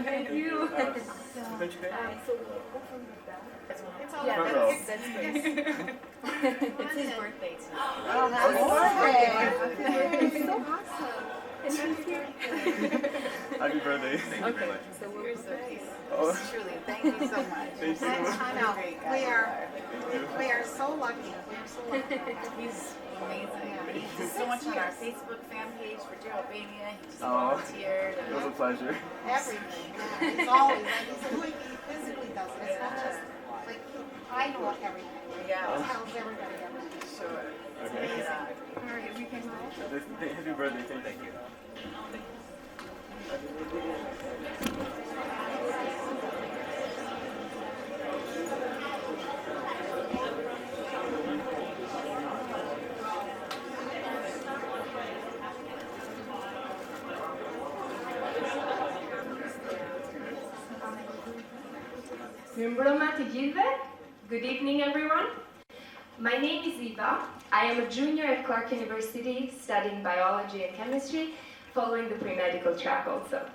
Thank you. That's great. It's his birthday today. Oh, happy birthday! It's so awesome. Happy birthday. Okay, so we're so Oh. Truly, thank you so much. Thank you. I know. We are so lucky. We are so lucky. He's amazing. Yeah. He did so much on our Facebook fan page for Albania. He just Oh. volunteered. It was a pleasure. Everything. Yeah. It's always like he's doing. He physically does it. It's not just like I know everything. Yeah. He tells everybody everything. Sure. Okay. Yeah. All right, we can go. Happy birthday. Thank you. Good evening, everyone. My name is Iva. I am a junior at Clark University studying biology and chemistry, following the pre-medical track also.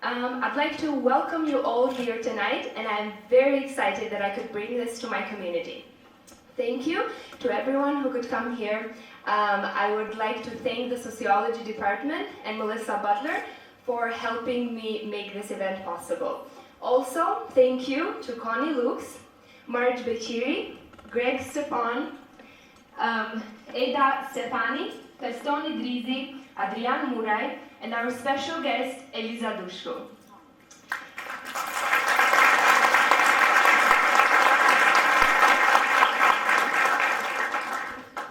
I'd like to welcome you all here tonight, and I'm very excited that I could bring this to my community. Thank you to everyone who could come here. I would like to thank the sociology department and Melissa Butler for helping me make this event possible. Also, thank you to Connie Lukes, Marge Beciri, Greg Stefan, Eda Stefani, Testoni Drizi, Adrian Murai, and our special guest, Eliza Dushku.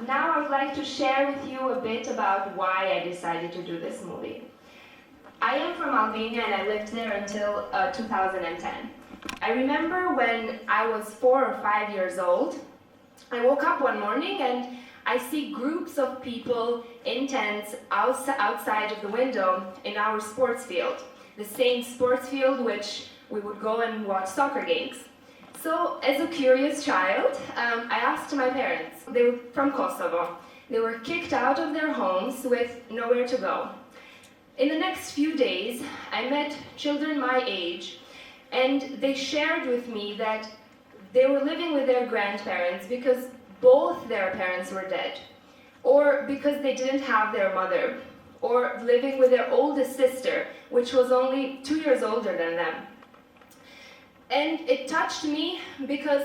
Now I would like to share with you a bit about why I decided to do this movie. I am from Albania and I lived there until 2010. I remember when I was 4 or 5 years old, I woke up one morning and I see groups of people in tents outside of the window in our sports field, the same sports field which we would go and watch soccer games. So, as a curious child, I asked my parents. They were from Kosovo. They were kicked out of their homes with nowhere to go. In the next few days, I met children my age, and they shared with me that they were living with their grandparents because both their parents were dead, or because they didn't have their mother, or living with their oldest sister, which was only 2 years older than them. And it touched me because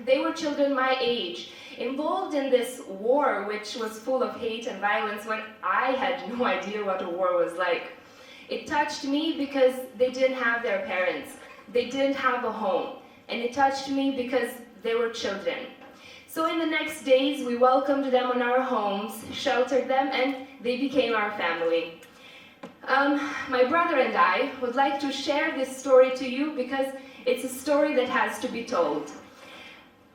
they were children my age, involved in this war which was full of hate and violence when I had no idea what a war was like. It touched me because they didn't have their parents. They didn't have a home. and it touched me because they were children. So in the next days, we welcomed them on our homes, sheltered them, and they became our family. My brother and I would like to share this story to you because it's a story that has to be told.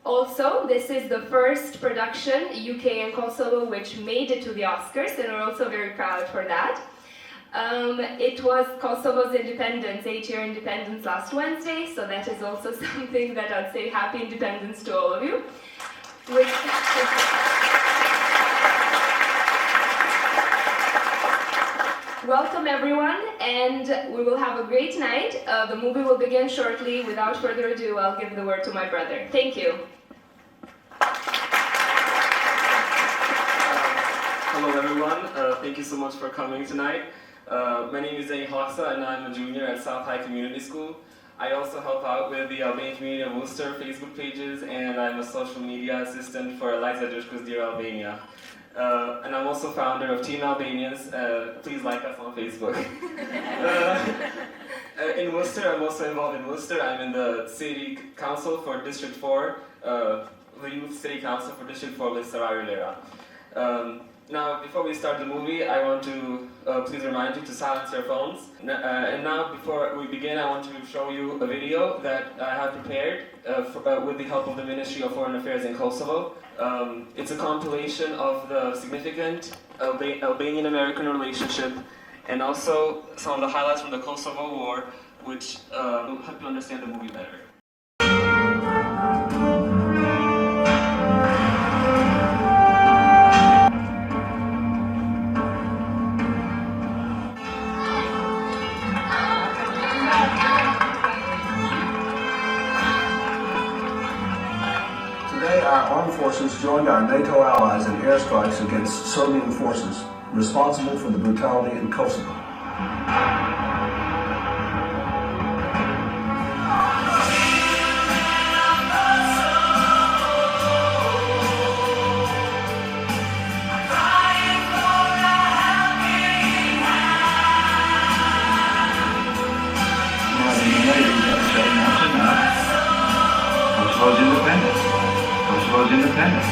Also, this is the first production, UK and Kosovo, which made it to the Oscars, and we're also very proud for that. It was Kosovo's independence, 8-year independence last Wednesday, so that is also something that I'd say happy independence to all of you. Welcome everyone, and we will have a great night. The movie will begin shortly. Without further ado, I'll give the word to my brother. Thank you. Hello everyone, thank you so much for coming tonight. My name is Deni Hoxha and I'm a junior at South High Community School. I also help out with the Albanian community of Uster Facebook pages, and I'm a social media assistant for Eliza Dushku's Dear Albania. And I'm also founder of Team Albanians. Please like us on Facebook. In Worcester, I'm also involved in Worcester. I'm in the City Council for District 4, the Youth City Council for District 4 with Sarari Lera. Now, before we start the movie, I want to please remind you to silence your phones. And now, before we begin, I want to show you a video that I have prepared with the help of the Ministry of Foreign Affairs in Kosovo. It's a compilation of the significant Albanian-American relationship and also some of the highlights from the Kosovo War, which will help you understand the movie better. Our armed forces joined our NATO allies in airstrikes against Serbian forces responsible for the brutality in Kosovo. Kosovo's independent. Kosovo's independent.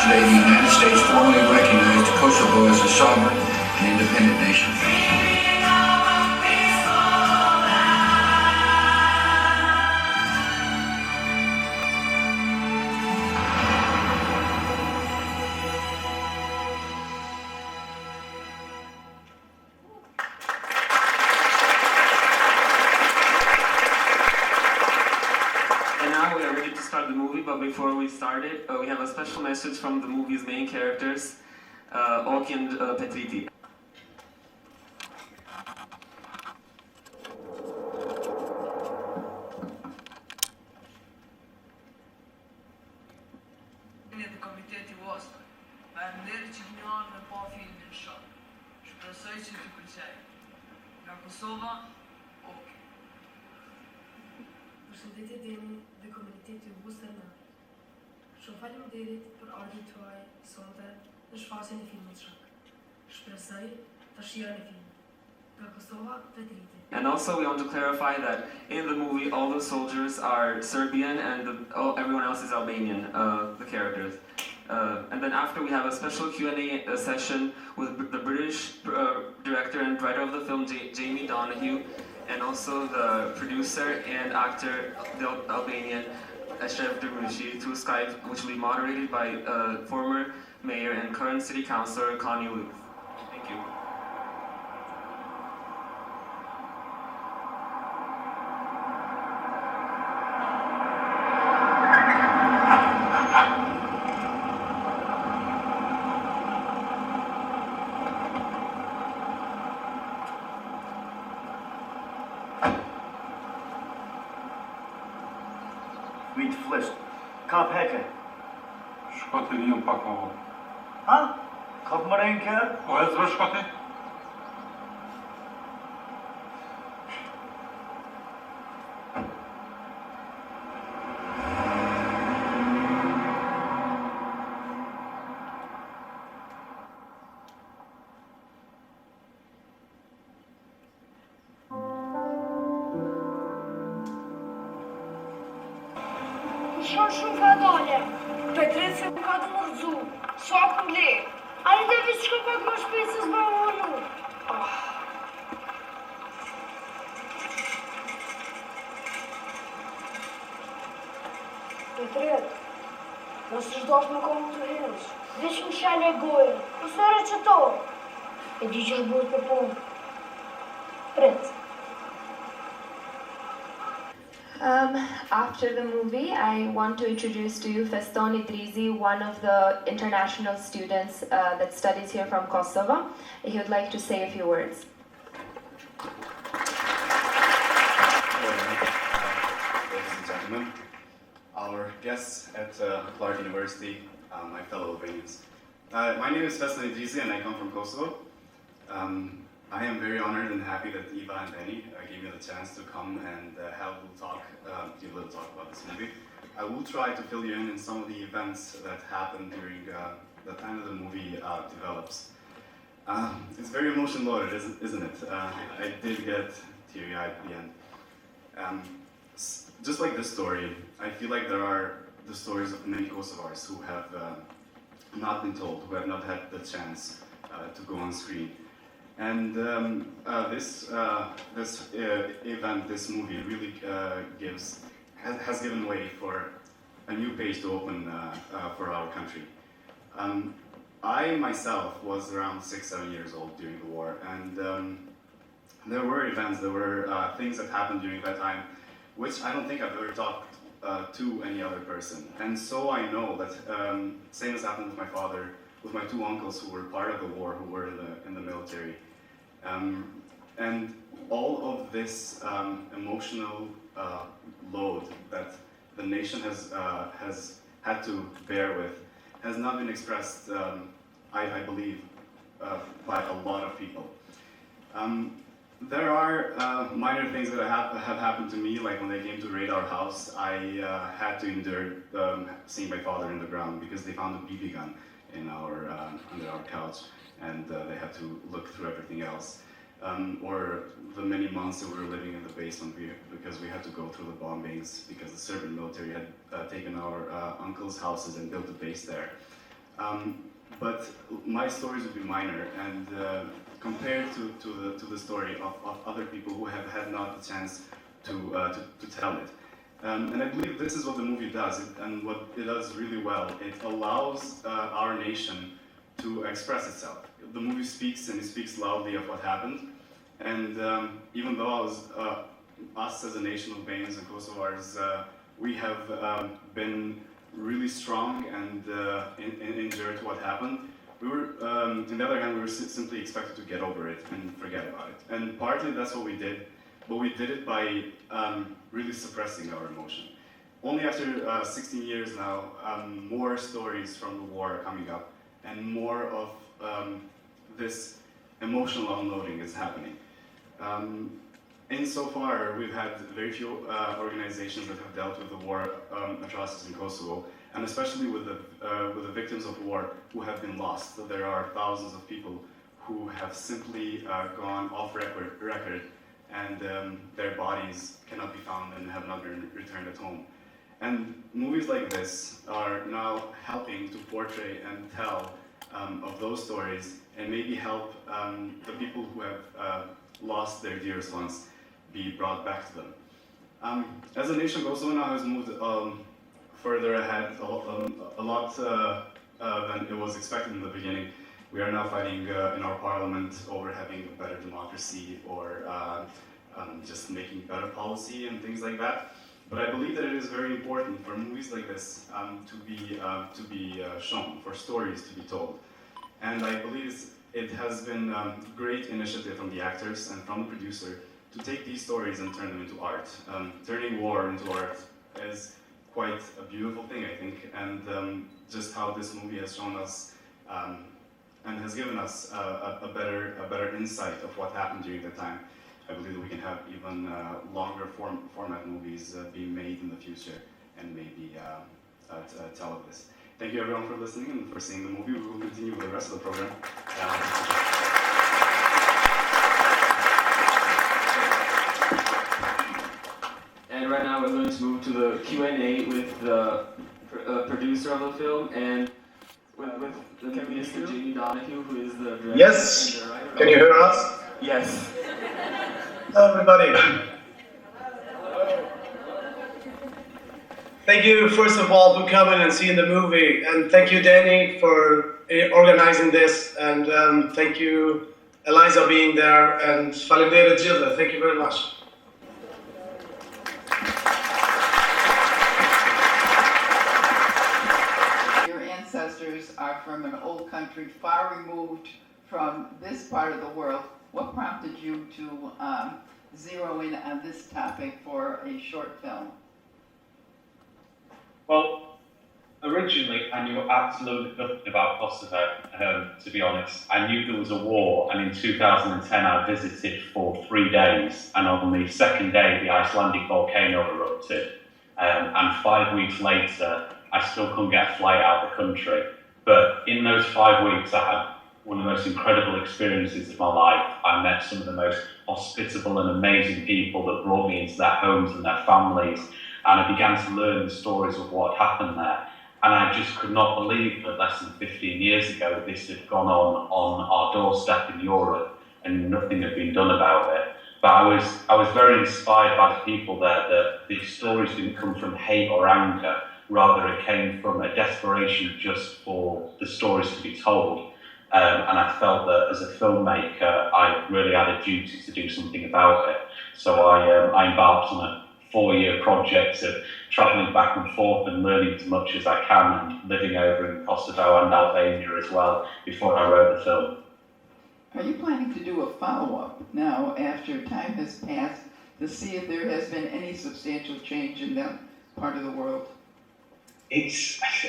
Today, the United States formally recognized Kosovo as a sovereign and independent nation. But before we start it, we have a special message from the movie's main characters, Oki and Petriti. Komiteti Worcester, përnderë që njërë me pa filmin Shok. Shpresoj që t'ju pëlqej. Nga Kosova, Oki. Përshëndetje Deni dhe komuniteti Uster në. Shumë faleminderit për ardhin tuaj sonte në shfaqjen e filmit Shok. Shpresoj ta shijoni filmin. Nga Kosova, Petriti. And also we want to clarify that in the movie all the soldiers are Serbian and everyone else is Albanian, the characters. And then after we have a special Q&A session with the British director and writer of the film, Jamie Donoughue, and also the producer and actor, the Albanian, Eshref Durmishi, through Skype, which will be moderated by former mayor and current city councillor, Thank you. Vit flisht. Ka peke. Shkoti vijun pak më vonë. Ha? Ka të mëren kërë? Po e zërë shkoti? shumë fadale. Petrit se më ka të mërzu. Shok më le. A i dhe vishë shka pak më shpejt se s'bërë më nu. Petrit, nësë shdosh me komë të hirësh. Vishë më shale e gojën. Ustere që to. E di që shbujt për punë. Prit. After the movie, I want to introduce to you Feston Idrizi, one of the international students that studies here from Kosovo. He would like to say a few words. Ladies and gentlemen, our guests at Clark University, my fellow Albanians. My name is Feston Idrizi and I come from Kosovo. I am very honored and happy that Iva and Deni gave me the chance to come and give a little talk about this movie. I will try to fill you in some of the events that happened during the time that the movie develops. It's very emotion loaded, isn't it? I did get teary-eyed at the end. Just like this story, I feel like there are the stories of many Kosovars who have not been told, who have not had the chance to go on screen. And this event, this movie, really has given way for a new page to open for our country. I myself was around 6-7 years old during the war, and there were events, there were things that happened during that time, which I don't think I've ever talked to any other person. And so I know that same as happened with my father, with my two uncles who were part of the war, who were in the military. And all of this emotional load that the nation has had to bear with has not been expressed, I believe, by a lot of people. There are minor things that have happened to me, like when they came to raid our house, I had to endure seeing my father in the ground because they found a BB gun in under our couch, and they had to look through everything else. Or the many months that we were living in the basement because we had to go through the bombings because the Serbian military had taken our uncles' houses and built a base there. But my stories would be minor, and compared to the story of other people who have had not the chance to tell it. And I believe this is what the movie does, and what it does really well. It allows our nation to express itself. The movie speaks, and it speaks loudly of what happened. And even though us as a nation of Albanians and Kosovars, we have been really strong and endured what happened, we were, on the other hand, we were simply expected to get over it and forget about it. And partly that's what we did, but we did it by really suppressing our emotion. Only after 16 years now, more stories from the war are coming up, and more of this emotional unloading is happening. Insofar, we've had very few organizations that have dealt with the war atrocities in Kosovo, and especially with the victims of war who have been lost. So there are thousands of people who have simply gone off record, and their bodies cannot be found and have not been returned at home. And movies like this are now helping to portray and tell of those stories, and maybe help the people who have lost their dearest ones be brought back to them. As a nation, Kosovo now has moved further ahead a lot than it was expected in the beginning. We are now fighting in our parliament over having a better democracy, or just making better policy and things like that. But I believe that it is very important for movies like this to be shown, for stories to be told. And I believe it has been a great initiative from the actors and from the producer to take these stories and turn them into art. Turning war into art is quite a beautiful thing, I think, and just how this movie has shown us and has given us a better insight of what happened during that time. I believe that we can have even longer format movies being made in the future, and maybe tell of this. Thank you everyone for listening and for seeing the movie. We will continue with the rest of the program. And right now we're going to move to the Q&A with the producer of the film, and with Mr. Jamie Donoughue, who is the director. Yes. And the writer. Can you hear us? Yes. Hello, everybody. Thank you, first of all, for coming and seeing the movie. And thank you, Deni, for organizing this. And thank you, Eliza, being there. And Validere Gilda, thank you very much. Your ancestors are from an old country far removed from this part of the world. What prompted you to zero in on this topic for a short film? Well, originally I knew absolutely nothing about Kosovo, to be honest. I knew there was a war, and in 2010 I visited for 3 days, and on the second day the Icelandic volcano erupted, and 5 weeks later I still couldn't get a flight out of the country. But in those 5 weeks I had one of the most incredible experiences of my life. I met some of the most hospitable and amazing people that brought me into their homes and their families, and I began to learn the stories of what happened there. And I just could not believe that less than 15 years ago this had gone on our doorstep in Europe and nothing had been done about it. But I was very inspired by the people there, that these stories didn't come from hate or anger, rather it came from a desperation just for the stories to be told. And I felt that as a filmmaker, I really had a duty to do something about it. So I embarked on a 4-year project of travelling back and forth and learning as much as I can, and living over in Kosovo and Albania as well before I wrote the film. Are you planning to do a follow-up now after time has passed to see if there has been any substantial change in that part of the world?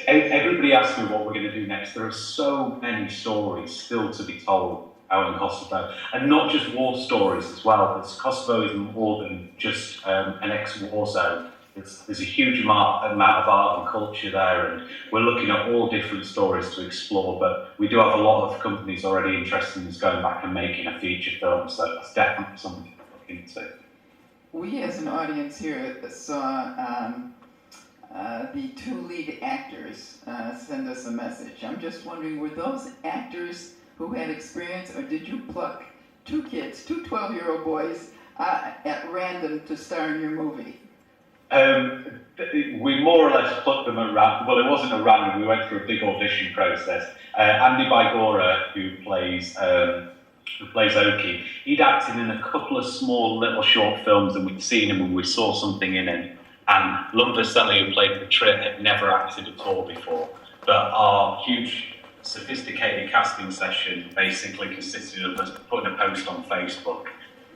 Everybody asks me what we're going to do next. There are so many stories still to be told out in Kosovo, and not just war stories as well. Because Kosovo is more than just an ex-war zone. There's a huge amount of art and culture there, and we're looking at all different stories to explore. But we do have a lot of companies already interested in us going back and making a feature film, so that's definitely something to look into. We as an audience here saw the 2 lead actors send us a message. I'm just wondering, were those actors who had experience, or did you pluck 2 kids, 2 12-year-old boys at random to star in your movie? We more or less plucked them at random. Well, it wasn't a random, we went through a big audition process. Andy Bygora, who plays Oki, he'd acted in a couple of small little short films, and we'd seen him and we saw something in him. And Lumba Selly, who played the Trit, had never acted at all before. But our huge, sophisticated casting session basically consisted of us putting a post on Facebook.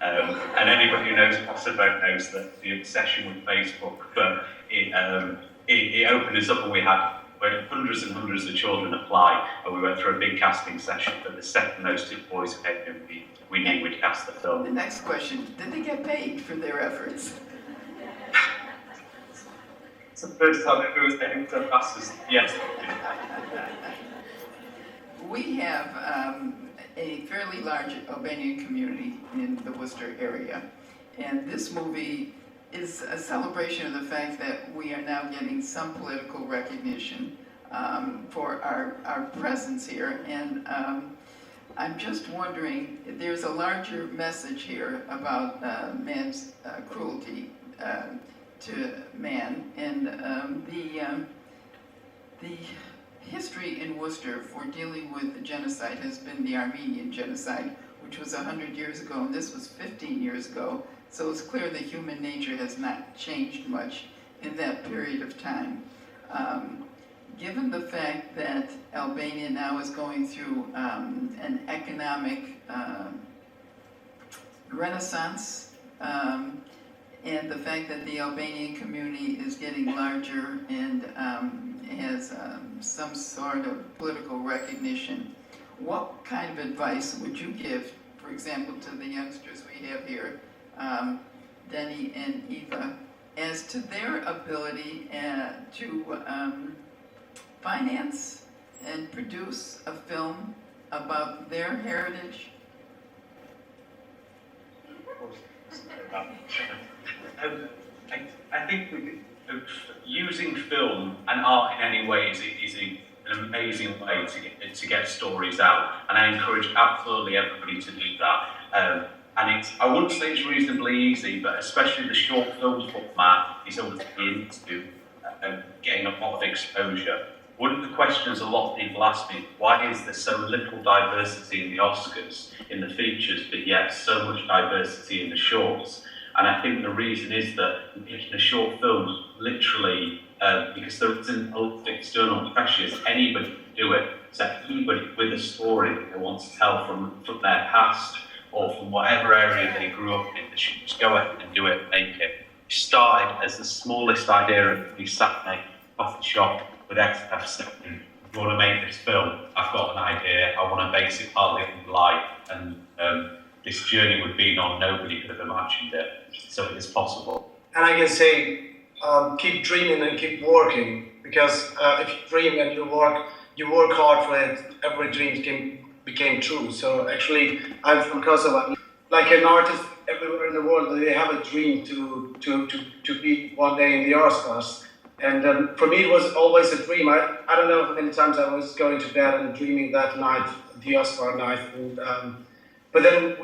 And anybody who knows Kosovo knows that the obsession with Facebook, but it opened us up, and we had hundreds and hundreds of children apply, and we went through a big casting session. But the second those 2 boys came in, we knew we'd cast the film. The next question, did they get paid for their efforts? It's the first time it was able to ask us, yes. We have a fairly large Albanian community in the Worcester area, and this movie is a celebration of the fact that we are now getting some political recognition for our presence here. And I'm just wondering, there's a larger message here about man's cruelty to man, and the history in Worcester for dealing with the genocide has been the Armenian genocide, which was 100 years ago, and this was 15 years ago. So it's clear that human nature has not changed much in that period of time. Given the fact that Albania now is going through an economic renaissance, and the fact that the Albanian community is getting larger and has some sort of political recognition, what kind of advice would you give, for example, to the youngsters we have here, Deni and Iva, as to their ability to finance and produce a film about their heritage? I think using film and art in any way is an amazing way to get stories out, and I encourage absolutely everybody to do that. And I wouldn't say it's reasonably easy, but especially the short film format is always into getting a lot of exposure. One of the questions a lot of people ask me, why is there so little diversity in the Oscars, in the features, but yet so much diversity in the shorts? And I think the reason is that in a short film, literally, because there isn't a lot of external pressures, anybody can do it. So anybody with a story that they want to tell from their past or from whatever area they grew up in, they should just go ahead and do it, make it. It started as the smallest idea of we sat in a coffee shop with Eshref saying, "You want to make this film? I've got an idea. I want to base it partly on life." And this journey we've been on, nobody could have imagined it. So it is possible. And I can say, keep dreaming and keep working, because if you dream and you work hard for it, every dream became true. So actually, I'm from Kosovo. Like an artist everywhere in the world, they have a dream to be one day in the Oscars. And for me, it was always a dream. I don't know how many times I was going to bed and dreaming that night, the Oscar night. And, but then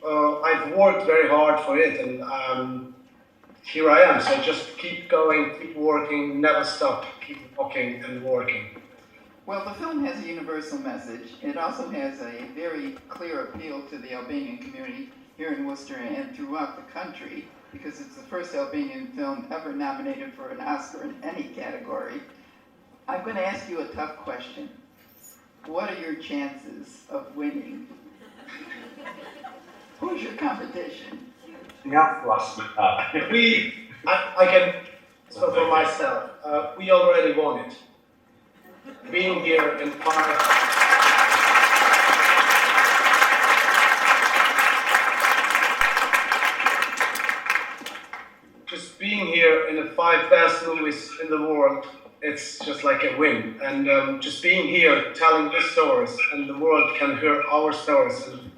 I've worked very hard for it, and here I am. So just keep going, keep working, never stop, keep walking and working. Well, the film has a universal message. It also has a very clear appeal to the Albanian community here in Worcester and throughout the country, because it's the first Albanian film ever nominated for an Oscar in any category. I'm going to ask you a tough question. What are your chances of winning? Who's your competition? Yeah, I can speak for myself. We already won it. Being here in Park. Just being here in the 5 best movies in the world, it's just like a win. And just being here, telling these stories, and the world can hear our stories and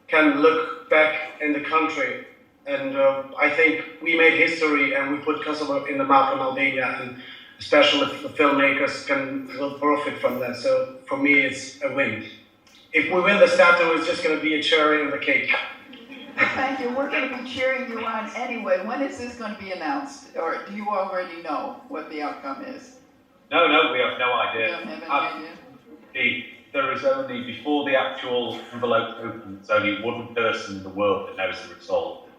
can look back in the country. And I think we made history, and we put Kosovo in the map in Albania, and especially the filmmakers will profit from that. So for me, it's a win. If we win the statue, it's just going to be a cherry on the cake. Thank you. We're going to be cheering you on anyway. When is this going to be announced? Or do you already know what the outcome is? No, we have no idea. You don't have any idea? There is only, before the actual envelope opens, only one person in the world that knows the result.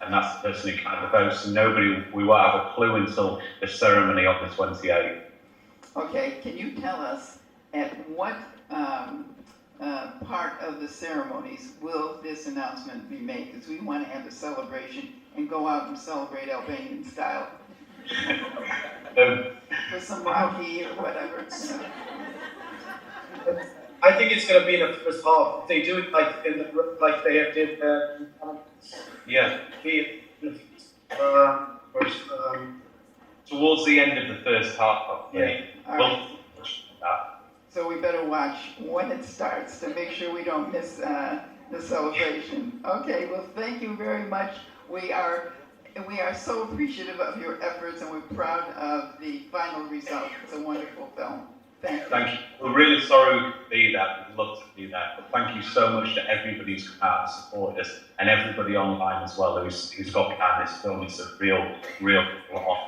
And that's the person who counted the votes, and we won't have a clue until the ceremony on the 28th. Okay, can you tell us at what part of the ceremonies will this announcement be made? Because we want to have a celebration and go out and celebrate Albanian style. With some rocky or whatever. I think it's going to be in the first half. They do it like they did. Yeah. Towards the end of the first half. Yeah. All right. So we better watch when it starts to make sure we don't miss the celebration. Okay. Well, thank you very much. We are so appreciative of your efforts, and we're proud of the final result. It's a wonderful film. Thank you. We're really sorry we couldn't be that. We'd love to do that. But thank you so much to everybody who's come out and supported us, and everybody online as well who's got behind this film. It's a real honor.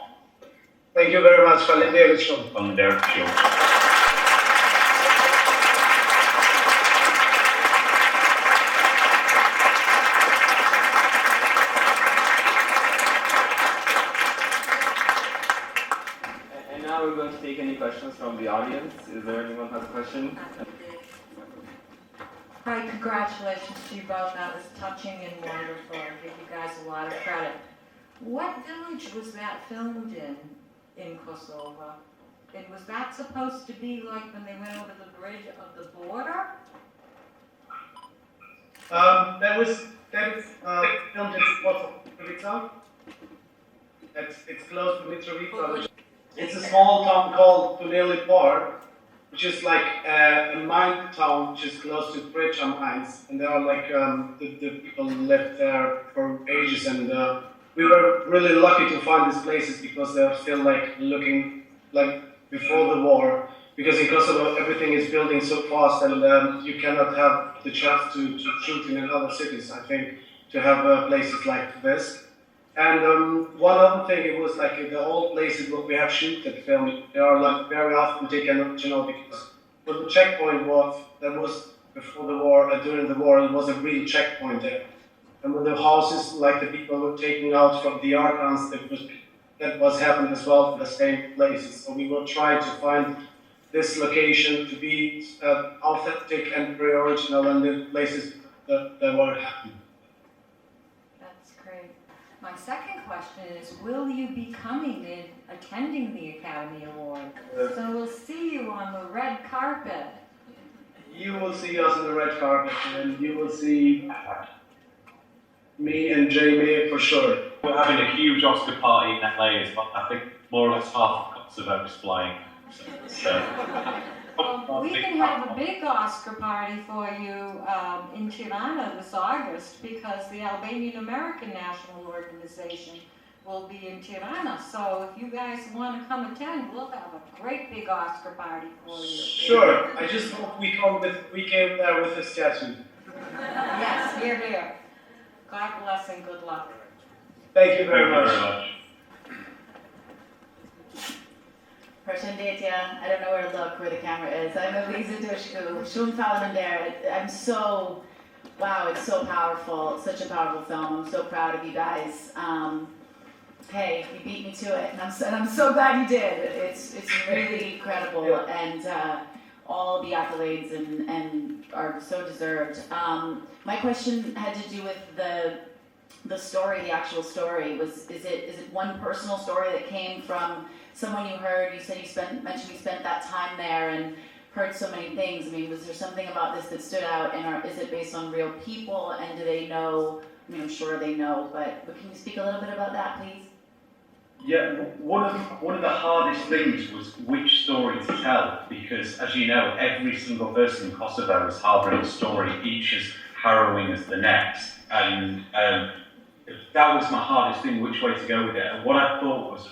Thank you very much. Faleminderit shumë. We're going to take any questions from the audience. Is there anyone who has a question? Hi, congratulations to you both. That was touching and wonderful. I give you guys a lot of credit. What village was that filmed in Kosovo? And was that supposed to be like when they went over the bridge of the border? That was filmed in Mitrovica. It's close to Mitrovica. It's a small town called Parë, which is like a mine town, which is close to Precha mines, and there are like the people lived there for ages, and we were really lucky to find these places because they are still like looking like before the war. Because in Kosovo, everything is building so fast, and you cannot have the chance to shoot in other cities, I think, to have places like this. And one other thing, it was like the old places where we have shooted film, they are like very often taken, you know, because when the checkpoint was, that was before the war, during the war, it was a real checkpoint there. And when the houses, like the people were taken out from the Archons, that was happening as well for the same places. So we were trying to find this location to be authentic and very original, and the places that were happening. That's great. My second question is, will you be coming and attending the Academy Award? So we'll see you on the red carpet. You will see us on the red carpet, and you will see me and Jamie for sure. We're having a huge Oscar party in LA as well. I think more or less half of Kosovo is flying. Well, we can have a big Oscar party for you in Tirana this August, because the Albanian American National Organization will be in Tirana. So if you guys want to come attend, we'll have a great big Oscar party for you. Sure. I just hope we came there with a statue. Yes, here, here. God bless and good luck. Thank you very much. Përshëndetje, I don't know where to look, where the camera is. I'm Eliza Dushku. Shumë faleminderit. I'm so, wow, it's so powerful, such a powerful film. I'm so proud of you guys. Hey, you beat me to it, and I'm so glad you did. It's really incredible, and all the accolades and are so deserved. My question had to do with the story, the actual story. Is it one personal story that came from someone you heard? You said mentioned you spent that time there and heard so many things. I mean, was there something about this that stood out, and is it based on real people, and do they know? I mean, I'm sure they know, but can you speak a little bit about that, please? Yeah, one of the hardest things was which story to tell, because as you know, every single person in Kosovo is harboring a story, each as harrowing as the next, and that was my hardest thing, which way to go with it. And what I thought was,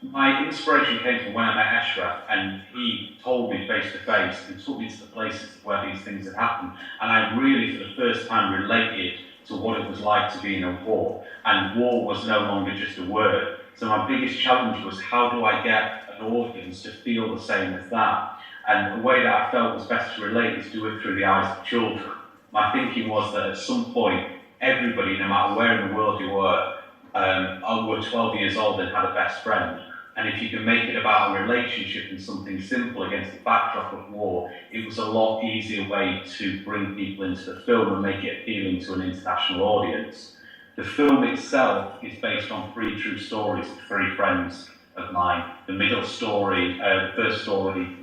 my inspiration came from when I met Eshref, and he told me face to face and took me to the places where these things had happened, and I really, for the first time, related to what it was like to be in a war, and war was no longer just a word. So my biggest challenge was, how do I get an audience to feel the same as that? And the way that I felt was best to relate is to do it through the eyes of children. My thinking was that at some point, everybody, no matter where in the world you were 12 years old and had a best friend. And if you can make it about a relationship and something simple against the backdrop of war, it was a lot easier way to bring people into the film and make it appealing to an international audience. The film itself is based on 3 true stories of 3 friends of mine. The middle story, the first story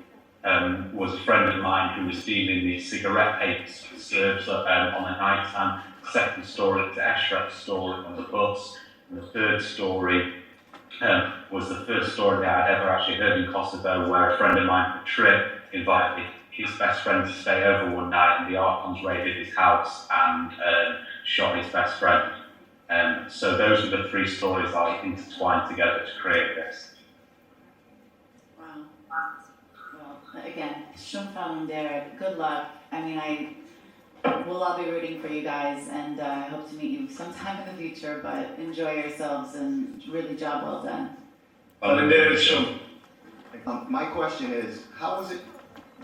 was a friend of mine who was dealing the cigarette papers for serves on a night time. The second story is Eshref's story on the bus. And the third story was the first story that I'd ever actually heard in Kosovo, where a friend of mine for a trip invited his best friend to stay over one night, and the Archons raided his house and shot his best friend. So those are the 3 stories that I intertwined together to create this. Wow. Well, again, shumë faleminderit. Good luck. I mean, we'll all be rooting for you guys, and I hope to meet you sometime in the future, but enjoy yourselves and really job well done. My question is, how is it,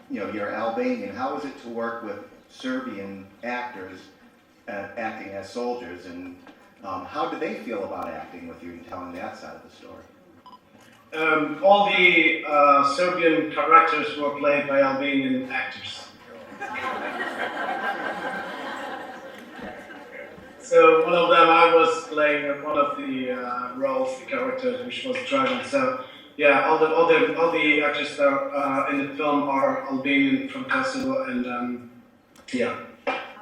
you're Albanian, how is it to work with Serbian actors acting as soldiers, and how do they feel about acting with you and telling that side of the story? All the Serbian characters were played by Albanian actors. So one of them, I was playing one of the roles, the characters, which was Dragon. So yeah, all the actors that are in the film are Albanian from Kosovo, and yeah.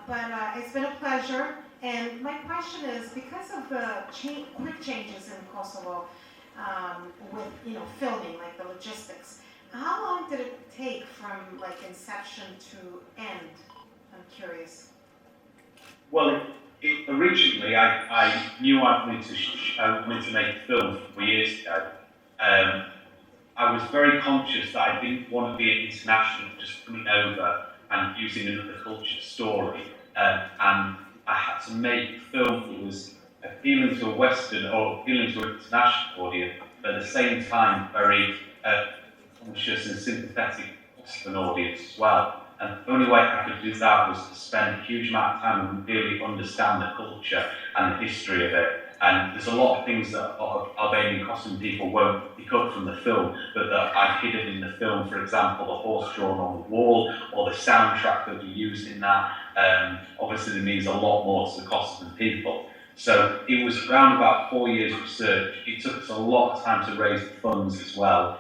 But it's been a pleasure. And my question is, because of the quick changes in Kosovo with filming, like the logistics, how long did it take from like inception to end? I'm curious. Well, Originally, I knew I wanted to make a film 4 years ago. I was very conscious that I didn't want to be an international just coming over and using another culture's story. And I had to make a film that was appealing to a Western or appealing to an international audience, but at the same time very conscious and sympathetic to an audience as well. And the only way I could do that was to spend a huge amount of time and really understand the culture and the history of it. And there's a lot of things that Albanian costume people won't pick up from the film, but that I've hidden in the film. For example, the horse drawn on the wall, or the soundtrack that we used in that. Obviously, it means a lot more to the costume people. So it was around about 4 years research. It took us a lot of time to raise the funds as well.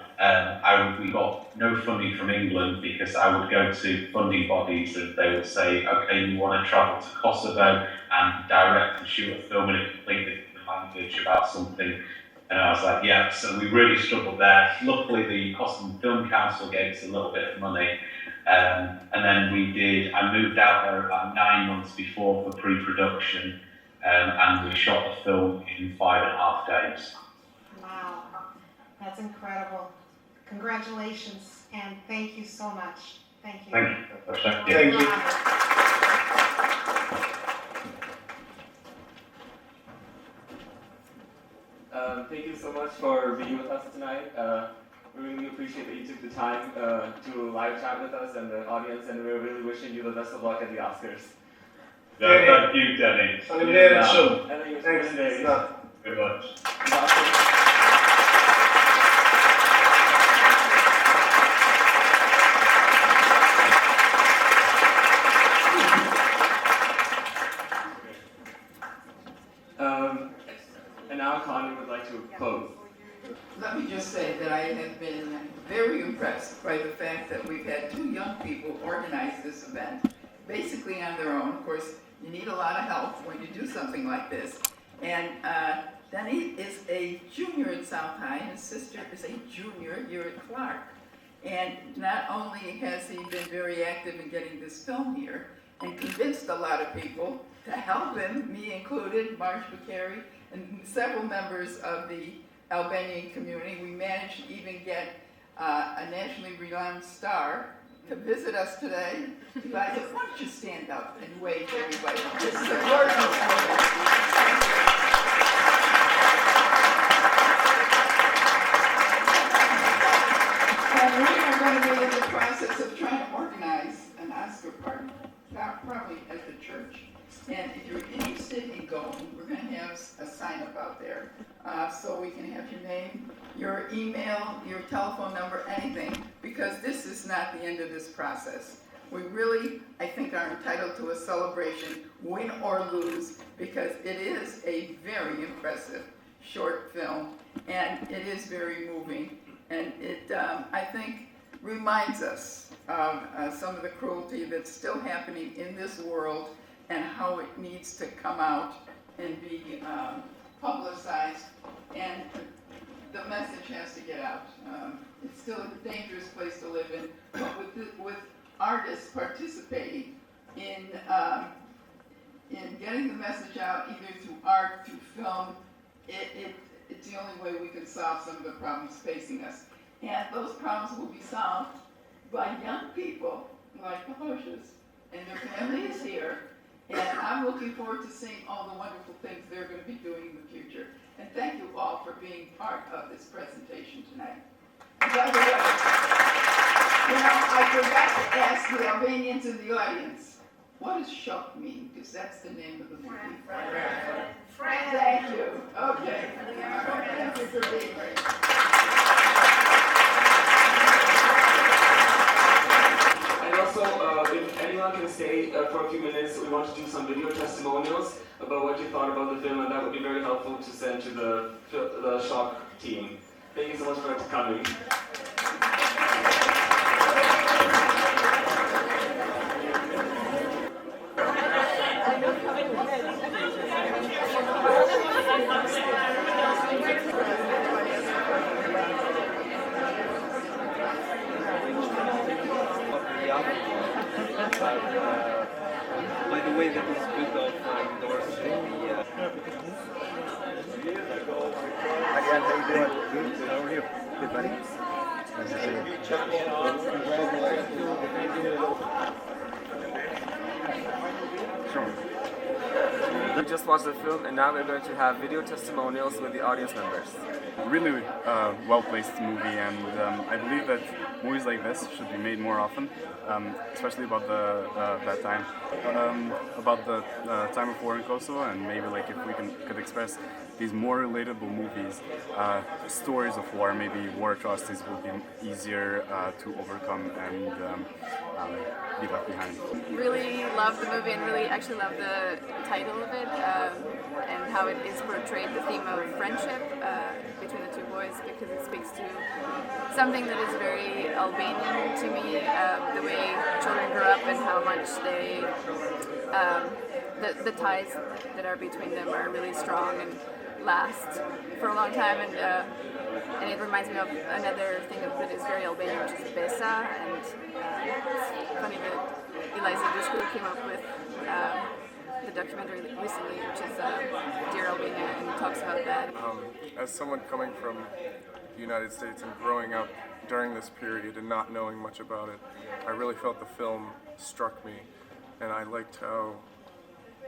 We got no funding from England because I would go to funding bodies and they would say, okay, you want to travel to Kosovo and direct and shoot a film in a completely different language about something. And I was like, yeah, so we really struggled there. Luckily, the Costume Film Council gave us a little bit of money. And then I moved out there about 9 months before for pre-production. And we shot the film in 5.5 days. Wow, that's incredible. Congratulations, and thank you so much. Thank you. Thank you. Thank you. Thank you so much for being with us tonight. We really appreciate that you took the time to live chat with us and the audience, and we're really wishing you the best of luck at the Oscars. Thank you, Deni. Thanks. Very much. And now Connie would like to close. Let me just say that I have been very impressed by the fact that we've had 2 young people organize this event, basically on their own. Of course, you need a lot of help when you do something like this. And Deni is a junior at South High, and his sister is a junior here at Clark. And not only has he been very active in getting this film here, and convinced a lot of people to help him, me included, Marge Bakary, and several members of the Albanian community. We managed to even get a nationally renowned star to visit us today. Eliza, why don't you stand up and wave to everybody? This is a gorgeous woman. And we are going to be in the process of trying to organize an Oscar party, probably at the church. And if you're interested in going, we're going to have a sign up out there so we can have your name, your email, your telephone number, anything, because this is not the end of this process. We really, I think, are entitled to a celebration, win or lose, because it is a very impressive short film, and it is very moving, and it, I think, reminds us of some of the cruelty that's still happening in this world and how it needs to come out and be publicized, and the message has to get out. It's still a dangerous place to live in, but with artists participating in getting the message out, either through art, through film, it's the only way we can solve some of the problems facing us. And those problems will be solved by young people like the Hoxhas and their families here. And I'm looking forward to seeing all the wonderful things they're going to be doing in the future. And thank you all for being part of this presentation tonight. And by the way, I forgot to ask the Albanians in the audience, what does Shok mean? Because that's the name of the movie. Friend. Thank you. Okay. Thank you for being here. And also, if anyone can stay for a few minutes, we want to do some video testimonials about what you thought about the film, and that would be very helpful to send to the Shok team. Thank you so much for coming. By the way that was built off the work of Jamie. Hi, Dan. How you doing? Good. How are you? Good, buddy. Nice to see you. Sure. We just watched the film and now we're going to have video testimonials with the audience members. Really well-placed movie, and I believe that movies like this should be made more often, especially about that time, about the time of war in Kosovo, and maybe like if we could express these more relatable movies, stories of war, maybe war atrocities will be easier to overcome and be left behind. Really love the movie and really actually love the title of it and how it is portrayed, the theme of friendship between the two boys, because it speaks to something that is very Albanian to me, the way children grow up and how much they, the ties that are between them are really strong and last for a long time, and it reminds me of another thing that is very Albanian, which is Besa, and it's funny that Eliza Dushku came up with the documentary recently, which is Dear Albania, and talks about that. As someone coming from the United States and growing up during this period and not knowing much about it, I really felt the film struck me, and I liked how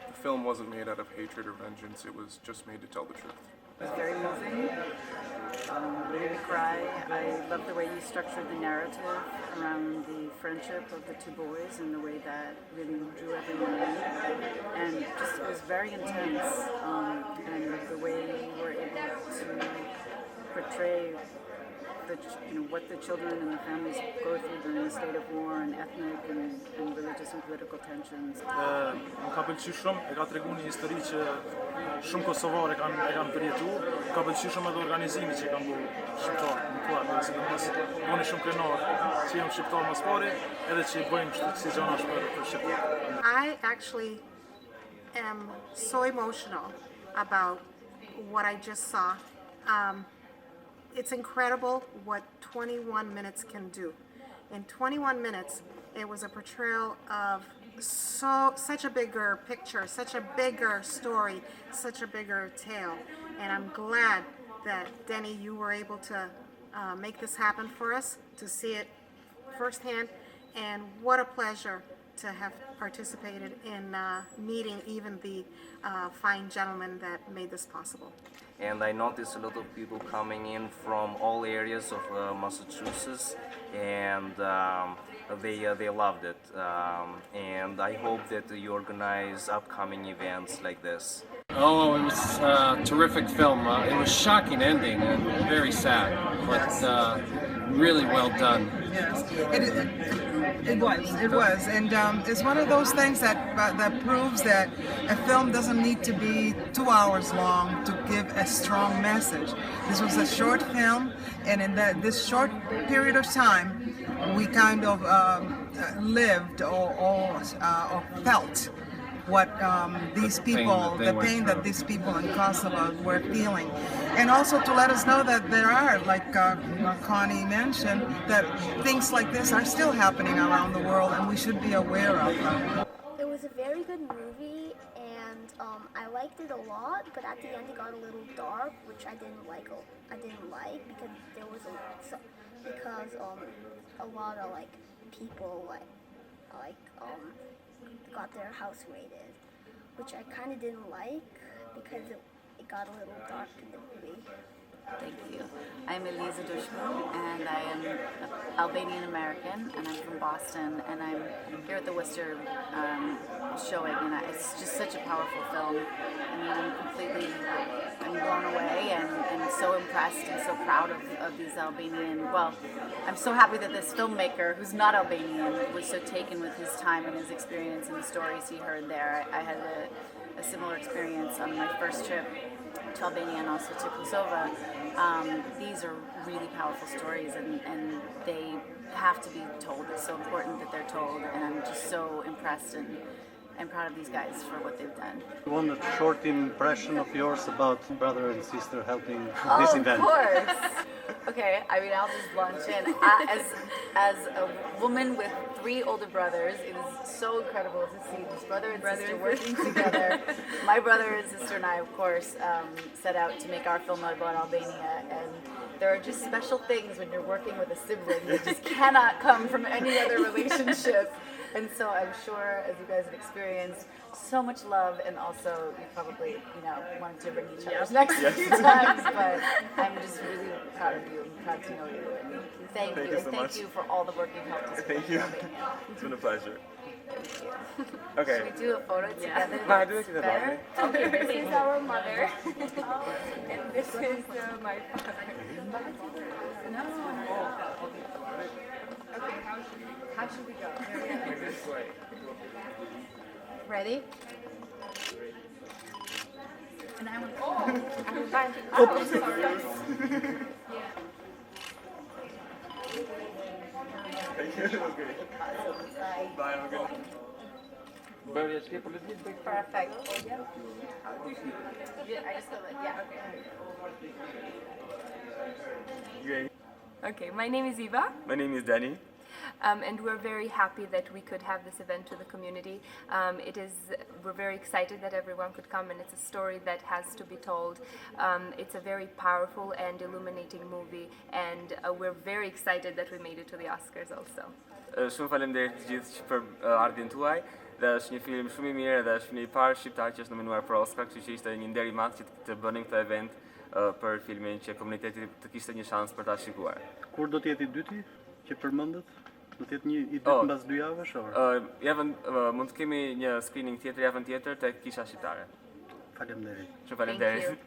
the film wasn't made out of hatred or vengeance, it was just made to tell the truth. It was very moving. Made me cry. I love the way you structured the narrative around the friendship of the two boys and the way that really drew everyone in. And just it was very intense. And the way you were able to portray what the children and the families go through during the state of war and ethnic and religious and political tensions. Më ka pëlqyer shumë, e ka treguar një histori që shumë kosovarë e kanë përjetuar. Ka pëlqyer shumë edhe organizimi që kanë bërë shqiptarë, në Clark, sidomos unë shumë krenar që jam shqiptar mos pari, edhe që bëjmë kështu si gjëra për shqiptarë. I actually am so emotional about what I just saw. It's incredible what 21 minutes can do. In 21 minutes, it was a portrayal of such a bigger picture, such a bigger story, such a bigger tale. And I'm glad that, Deni, you were able to make this happen for us, to see it firsthand. And what a pleasure to have participated in meeting even the fine gentleman that made this possible. And I noticed a lot of people coming in from all areas of Massachusetts, and they loved it. And I hope that you organize upcoming events like this. Oh, it was a terrific film. It was a shocking ending and very sad, but really well done. Yes, it was, and it's one of those things that proves that a film doesn't need to be 2 hours long to give a strong message. This was a short film, and in this short period of time, we kind of lived or felt what these people, the pain that these people in Kosovo were feeling. And also to let us know that there are, like Connie mentioned, that things like this are still happening around the world and we should be aware of them. It was a very good movie and I liked it a lot, but at the end it got a little dark, which I didn't like because there was a lot of people got their house raided, which I kind of didn't like because it got a little dark in the movie. Thank you. I'm Eliza Dushku, and I am Albanian American, and I'm from Boston, and I'm here at the Worcester showing, and it's just such a powerful film. I mean, I'm blown away and so impressed and so proud of these Albanian, well, I'm so happy that this filmmaker, who's not Albanian, was so taken with his time and his experience and the stories he heard there. I had a similar experience on my first trip to Albania and also to Kosovo. These are really powerful stories and they have to be told. It's so important that they're told, and I'm just so impressed I'm proud of these guys for what they've done. One short impression of yours about brother and sister helping Oh, this event. of course. Okay, I mean, I'll just launch in. As a woman with 3 older brothers, it is so incredible to see this brother and sister working together. My brother and sister and I, of course, set out to make our film about Albania, and there are just special things when you're working with a sibling that just cannot come from any other relationship. And so I'm sure, as you guys have experienced, so much love, and also you probably, wanted to bring each other's necks a few times, but I'm just really proud of you and proud to know you. And thank you, and so thank much. you for all the work you've helped us with. Thank you. Albania. It's been a pleasure. Thank you. Okay. Should we do a photo together? No, I do it together. Better? Okay, this is our mother, and this is my father. No. Okay, how should we go? This way. Ready? And I will find it. Oh, sorry. Thank you. It was great. Bye. Have a good night. Perfect. I just feel like, Great. Okay, my name is Iva. My name is Deni. And we're very happy that we could have this event to the community. We're very excited that everyone could come, and it's a story that has to be told. It's a very powerful and illuminating movie, and we're very excited that we made it to the Oscars also. Shumë faleminderit të gjithë për ardhmën tuaj. Dhe është një film shumë I mirë dhe është një I parë shqiptar që është nominuar për Oskar, kështu që ishte një nder I madh që të bënim këtë event për filmin që komuniteti të kishte një shans për ta shikuar. Kur do të jetë I dyti që përmendet? Do të jetë një I dytë mbas 2 javësh or? Mund të kemi një screening tjetër javën tjetër tek kisha shqiptare. Faleminderit. Shumë faleminderit.